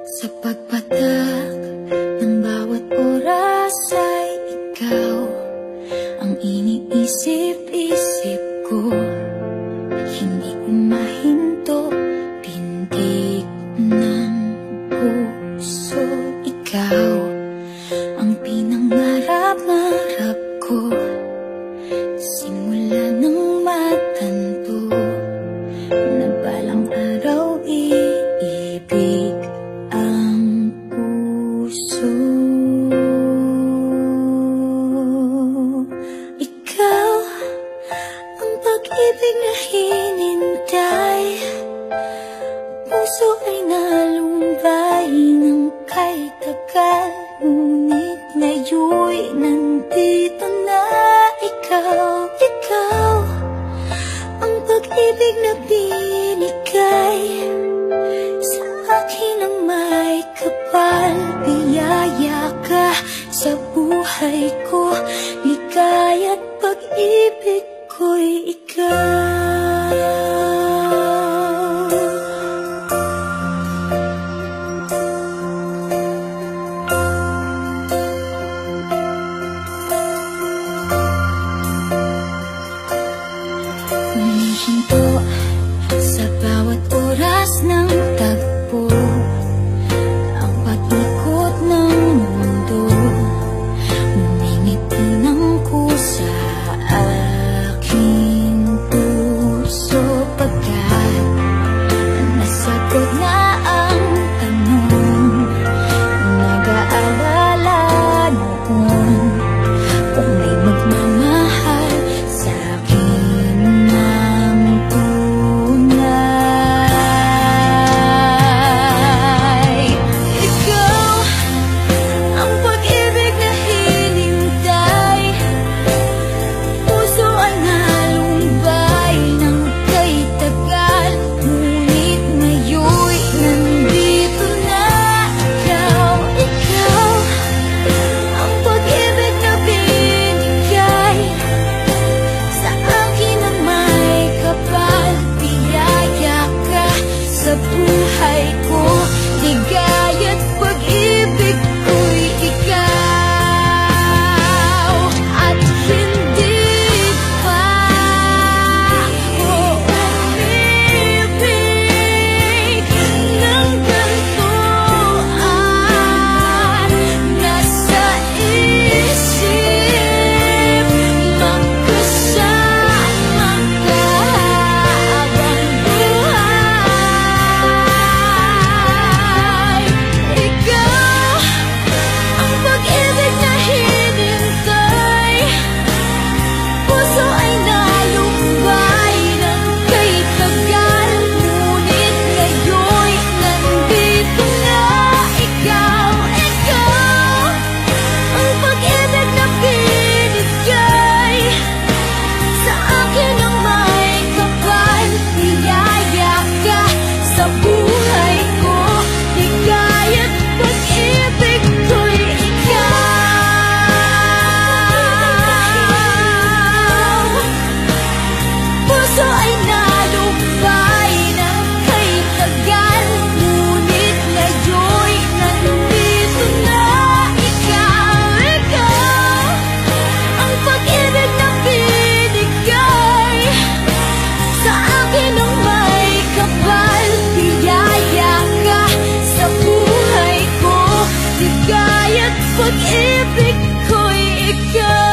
Sa pagpatak ng bawat oras ay ikaw ang iniisip-isip ko. Hindi ko mahinto, pintig ng puso. Ikaw ang pinangarap-ngarap ko, simula nang matanto na balang araw iibig ang puso. Ikaw ang pag-ibig na hinintay, puso ay nalumbay ng kay tagal, ngunit ngayon'y nandito na ikaw. Ikaw ang pag-ibig na binigay sa akin ang may kapal. Biyaya ka sa buhay ko, ligaya't pag-ibig ko'y ikaw. Humihinto sa bawat oras ng tagpo, ang pag-ikot ng mundo, ngumingiti ng kusa aking puso. Pagkat nasagot na ang tanong, nag-aalala noon kung may magmamahal sa'kin ng tunay. Ikaw ang pag-ibig na hinintay, puso ay nalumbay ng kay tagal, ngunit ngayon'y nandito na ikaw. Ikaw ang pag-ibig na binigay sa akin ang may kapal. Biyaya ka sa buhay ko, ligaya't pag-ibig ko'y ikaw. At hindi pa ako umibig ng gantuan. Nasa isip magkasama ka habang buhay. Ikaw ang pag-ibig na hinintay, puso ay nalumbay ng kay tagal, ngunit ngayon'y nandito na ikaw. Ikaw ang pag-ibig na binigay sa akin ang may kapal. Biyaya ka sa buhay ko, ligaya't pag-ibig ko'y ikaw. Puso ay nalumbay ng kay tagal, ngunit ngayon'y nandito na ikaw. Ikaw ang pag-ibig na binigay sa akin ang may kapal. Biyaya ka sa buhay ko, ligaya't pag-ibig ko'y ikaw.